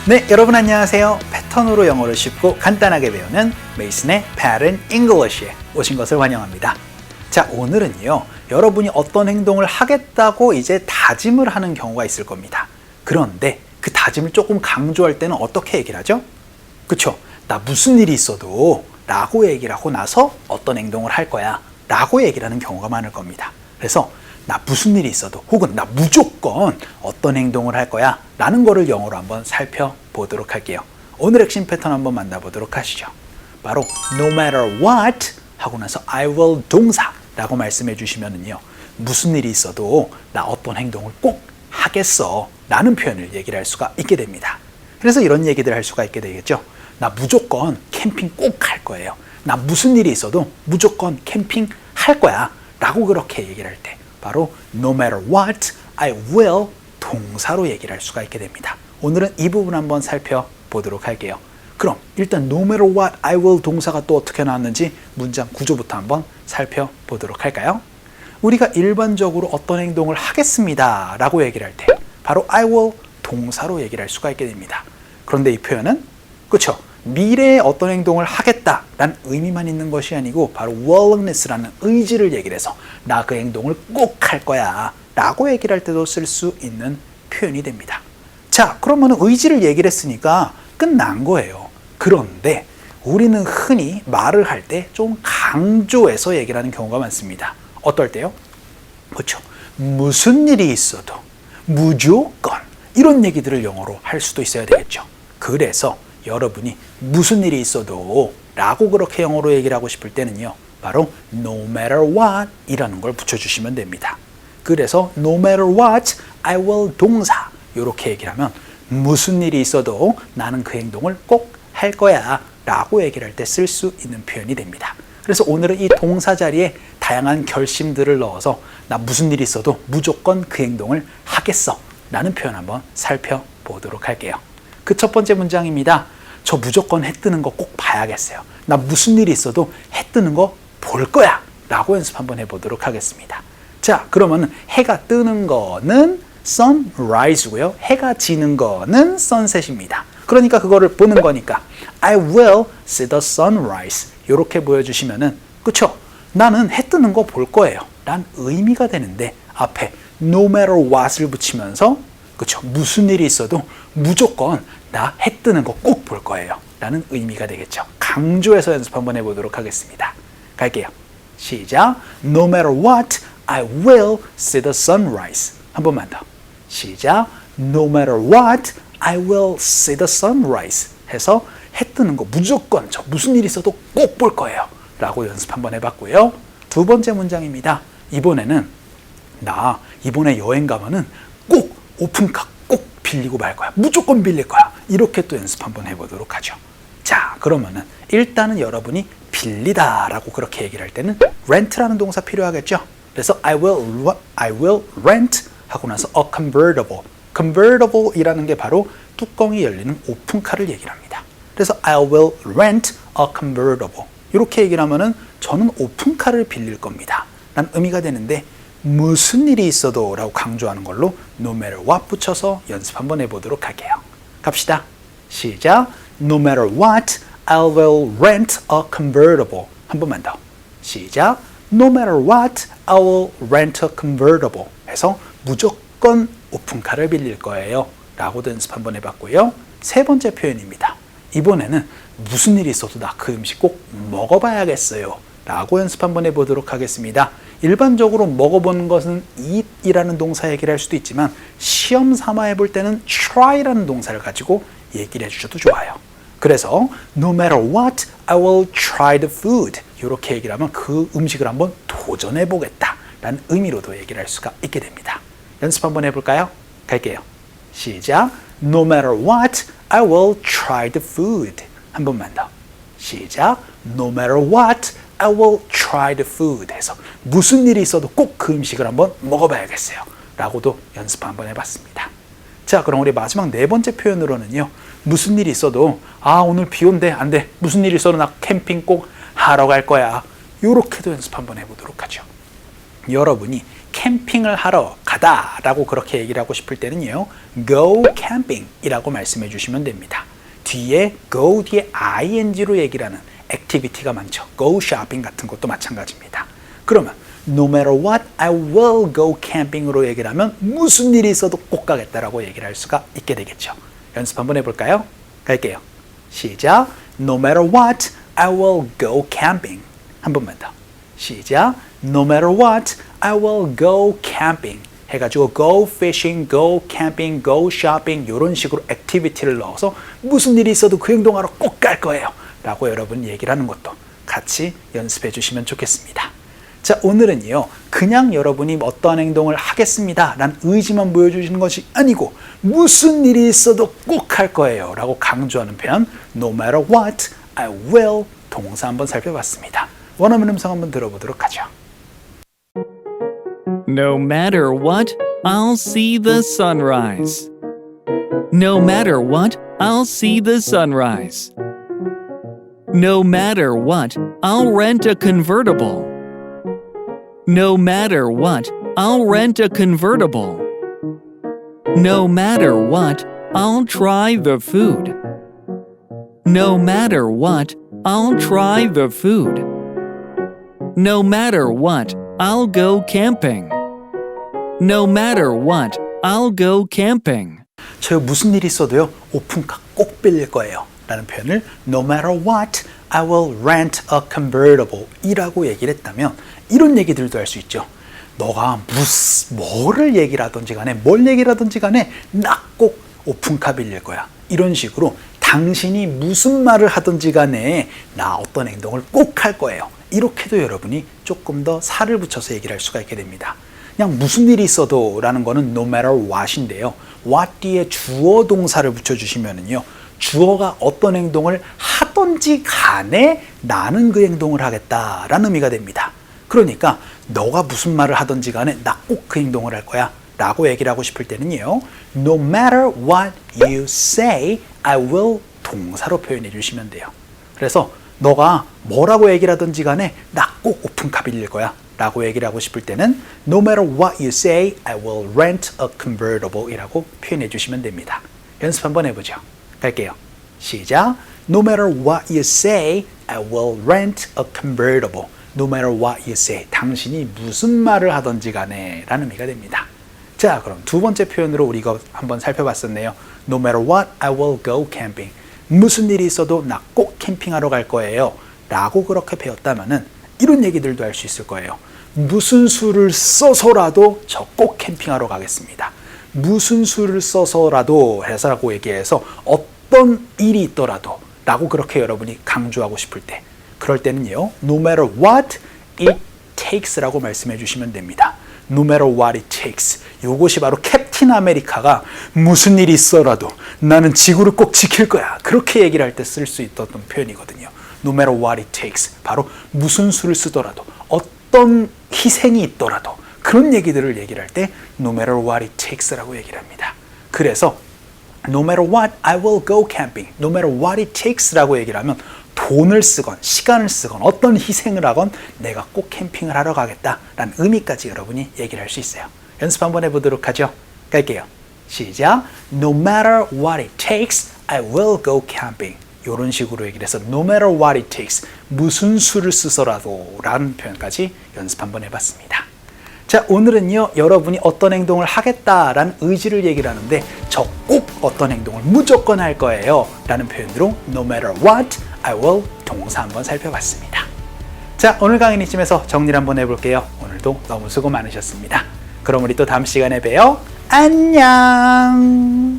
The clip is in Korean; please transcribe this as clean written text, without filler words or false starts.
네, 여러분 안녕하세요. 패턴으로 영어를 쉽고 간단하게 배우는 메이슨의 Pattern English에 오신 것을 환영합니다. 자, 오늘은요, 여러분이 어떤 행동을 하겠다고 이제 다짐을 하는 경우가 있을 겁니다. 그런데 그 다짐을 조금 강조할 때는 어떻게 얘기를 하죠? 그쵸? 나 무슨 일이 있어도 라고 얘기를 하고 나서 어떤 행동을 할 거야 라고 얘기를 하는 경우가 많을 겁니다. 그래서 나 무슨 일이 있어도 혹은 나 무조건 어떤 행동을 할 거야 라는 거를 영어로 한번 살펴보도록 할게요. 오늘 핵심 패턴 한번 만나보도록 하시죠. 바로 no matter what 하고 나서 I will 동사 라고 말씀해 주시면은요, 무슨 일이 있어도 나 어떤 행동을 꼭 하겠어 라는 표현을 얘기를 할 수가 있게 됩니다. 그래서 이런 얘기들을 할 수가 있게 되겠죠. 나 무조건 캠핑 꼭 할 거예요. 나 무슨 일이 있어도 무조건 캠핑 할 거야 라고 그렇게 얘기를 할 때 바로 no matter what, I will 동사로 얘기를 할 수가 있게 됩니다. 오늘은 이 부분 한번 살펴보도록 할게요. 그럼 일단 no matter what, I will 동사가 또 어떻게 나왔는지 문장 구조부터 한번 살펴보도록 할까요? 우리가 일반적으로 어떤 행동을 하겠습니다 라고 얘기를 할 때 바로 I will 동사로 얘기를 할 수가 있게 됩니다. 그런데 이 표현은 그렇죠? 미래에 어떤 행동을 하겠다라는 의미만 있는 것이 아니고 바로 willingness라는 의지를 얘기를 해서 나 그 행동을 꼭 할 거야 라고 얘기를 할 때도 쓸 수 있는 표현이 됩니다. 자, 그러면 의지를 얘기를 했으니까 끝난 거예요. 그런데 우리는 흔히 말을 할 때 좀 강조해서 얘기를 하는 경우가 많습니다. 어떨 때요? 그렇죠. 무슨 일이 있어도 무조건 이런 얘기들을 영어로 할 수도 있어야 되겠죠. 그래서 여러분이 무슨 일이 있어도 라고 그렇게 영어로 얘기를 하고 싶을 때는요, 바로 no matter what 이라는 걸 붙여주시면 됩니다. 그래서 no matter what, I will 동사 이렇게 얘기를 하면 무슨 일이 있어도 나는 그 행동을 꼭 할 거야 라고 얘기를 할 때 쓸 수 있는 표현이 됩니다. 그래서 오늘은 이 동사 자리에 다양한 결심들을 넣어서 나 무슨 일이 있어도 무조건 그 행동을 하겠어 라는 표현 한번 살펴보도록 할게요. 그 첫 번째 문장입니다. 저 무조건 해 뜨는 거 꼭 봐야겠어요. 나 무슨 일이 있어도 해 뜨는 거 볼 거야 라고 연습 한번 해보도록 하겠습니다. 자, 그러면 해가 뜨는 거는 sunrise고요. 해가 지는 거는 sunset입니다. 그러니까 그거를 보는 거니까 I will see the sunrise 이렇게 보여주시면은 그쵸? 나는 해 뜨는 거 볼 거예요 란 의미가 되는데 앞에 no matter what을 붙이면서 그쵸? 무슨 일이 있어도 무조건 나 해 뜨는 거 꼭 볼 거예요 라는 의미가 되겠죠. 강조해서 연습 한번 해보도록 하겠습니다. 갈게요. 시작. No matter what, I will see the sunrise. 한 번만 더. 시작. No matter what, I will see the sunrise. 해서 해 뜨는 거 무조건 저 무슨 일이 있어도 꼭 볼 거예요 라고 연습 한번 해봤고요. 두 번째 문장입니다. 이번에는 나 이번에 여행 가면은 꼭 오픈카 꼭 빌리고 말 거야. 무조건 빌릴 거야. 이렇게 또 연습 한번 해보도록 하죠. 자, 그러면은 일단은 여러분이 빌리다 라고 그렇게 얘기를 할 때는 rent라는 동사 필요하겠죠. 그래서 I will rent 하고 나서 a convertible. convertible 이라는 게 바로 뚜껑이 열리는 오픈카를 얘기를 합니다. 그래서 I will rent a convertible. 이렇게 얘기를 하면은 저는 오픈카를 빌릴 겁니다 라는 의미가 되는데 무슨 일이 있어도 라고 강조하는 걸로 no matter what 붙여서 연습 한번 해보도록 할게요. 갑시다. 시작. No matter what, I will rent a convertible. 한 번만 더. 시작. No matter what, I will rent a convertible. 해서 무조건 오픈카를 빌릴 거예요 라고도 연습 한번 해봤고요. 세 번째 표현입니다. 이번에는 무슨 일이 있어도 나 그 음식 꼭 먹어봐야겠어요 라고 연습 한번 해보도록 하겠습니다. 일반적으로 먹어보는 것은 eat이라는 동사 얘기를 할 수도 있지만 시험 삼아 해볼 때는 try라는 동사를 가지고 얘기를 해주셔도 좋아요. 그래서 no matter what, I will try the food. 이렇게 얘기를 하면 그 음식을 한번 도전해보겠다 라는 의미로도 얘기를 할 수가 있게 됩니다. 연습 한번 해볼까요? 갈게요. 시작. No matter what, I will try the food. 한 번만 더. 시작. No matter what, I will try the food. 해서 무슨 일이 있어도 꼭 그 음식을 한번 먹어봐야겠어요 라고도 연습 한번 해봤습니다. 자, 그럼 우리 마지막 네 번째 표현으로는요, 무슨 일이 있어도 오늘 비 온대 안 돼. 무슨 일이 있어도 나 캠핑 꼭 하러 갈 거야. 이렇게도 연습 한번 해보도록 하죠. 여러분이 캠핑을 하러 가다 라고 그렇게 얘기를 하고 싶을 때는요, go camping 이라고 말씀해 주시면 됩니다. 뒤에 go 뒤에 ing로 얘기를 하는 액티비티가 많죠. go shopping 같은 것도 마찬가지입니다. 그러면 no matter what, I will go camping으로 얘기를 하면 무슨 일이 있어도 꼭 가겠다라고 얘기를 할 수가 있게 되겠죠. 연습 한번 해볼까요? 갈게요. 시작. No matter what, I will go camping. 한 번만 더. 시작. No matter what, I will go camping. 해가지고 go fishing, go camping, go shopping 이런 식으로 액티비티를 넣어서 무슨 일이 있어도 그 행동하러 꼭 갈 거예요 라고 여러분 얘기를 하는 것도 같이 연습해 주시면 좋겠습니다. 자, 오늘은요, 그냥 여러분이 어떠한 행동을 하겠습니다 라는 의지만 보여주시는 것이 아니고 무슨 일이 있어도 꼭 할 거예요 라고 강조하는 표현 no matter what, I will 동사 한번 살펴봤습니다. 원어민 음성 한번 들어보도록 하죠. No matter what, I'll see the sunrise. No matter what, I'll see the sunrise. No matter what, I'll rent a convertible. No matter what, I'll rent a convertible. No matter what, I'll try the food. No matter what, I'll try the food. No matter what, I'll go camping. No matter what, I'll go camping. 저 무슨 일이 있어도요, 오픈카 꼭 빌릴 거예요 라는 표현을 no matter what, I will rent a convertible 이라고 얘기를 했다면 이런 얘기들도 할 수 있죠. 너가 뭐를 얘기를 하든지 간에 뭘 얘기를 하든지 간에 나 꼭 오픈카 빌릴 거야. 이런 식으로 당신이 무슨 말을 하든지 간에 나 어떤 행동을 꼭 할 거예요. 이렇게도 여러분이 조금 더 살을 붙여서 얘기를 할 수가 있게 됩니다. 그냥 무슨 일이 있어도 라는 거는 no matter what인데요. what 뒤에 주어 동사를 붙여주시면은요, 주어가 어떤 행동을 하든지 간에 나는 그 행동을 하겠다라는 의미가 됩니다. 그러니까 너가 무슨 말을 하든지 간에 나 꼭 그 행동을 할 거야 라고 얘기를 하고 싶을 때는요, no matter what you say, I will 동사로 표현해 주시면 돼요. 그래서 너가 뭐라고 얘기를 하든지 간에 나 꼭 오픈카 빌릴 거야 라고 얘기를 하고 싶을 때는 no matter what you say, I will rent a convertible 이라고 표현해 주시면 됩니다. 연습 한번 해보죠. 갈게요. 시작. No matter what you say, I will rent a convertible. No matter what you say. 당신이 무슨 말을 하든지 간에 라는 의미가 됩니다. 자, 그럼 두 번째 표현으로 우리 이거 한번 살펴봤었네요. No matter what, I will go camping. 무슨 일이 있어도 나 꼭 캠핑하러 갈 거예요 라고 그렇게 배웠다면은 이런 얘기들도 할 수 있을 거예요. 무슨 수를 써서라도 저 꼭 캠핑하러 가겠습니다. 무슨 수를 써서라도 해서라고 얘기해서 어떤 일이 있더라도 라고 그렇게 여러분이 강조하고 싶을 때, 그럴 때는요, no matter what it takes 라고 말씀해 주시면 됩니다. No matter what it takes. 요것이 바로 캡틴 아메리카가 무슨 일이 있어라도 나는 지구를 꼭 지킬 거야. 그렇게 얘기를 할 때 쓸 수 있던 표현이거든요. No matter what it takes. 바로 무슨 수를 쓰더라도 어떤 희생이 있더라도 그런 얘기들을 얘기를 할 때 no matter what it takes라고 얘기를 합니다. 그래서 no matter what, I will go camping. No matter what it takes라고 얘기를 하면 돈을 쓰건 시간을 쓰건 어떤 희생을 하건 내가 꼭 캠핑을 하러 가겠다라는 의미까지 여러분이 얘기를 할 수 있어요. 연습 한번 해보도록 하죠. 갈게요. 시작. No matter what it takes, I will go camping. 이런 식으로 얘기를 해서 no matter what it takes, 무슨 수를 쓰서라도 라는 표현까지 연습 한번 해봤습니다. 자, 오늘은요, 여러분이 어떤 행동을 하겠다라는 의지를 얘기를 하는데 저 꼭 어떤 행동을 무조건 할 거예요 라는 표현으로 no matter what, I will 동사 한번 살펴봤습니다. 자, 오늘 강의는 이쯤에서 정리를 한번 해볼게요. 오늘도 너무 수고 많으셨습니다. 그럼 우리 또 다음 시간에 봬요. 안녕.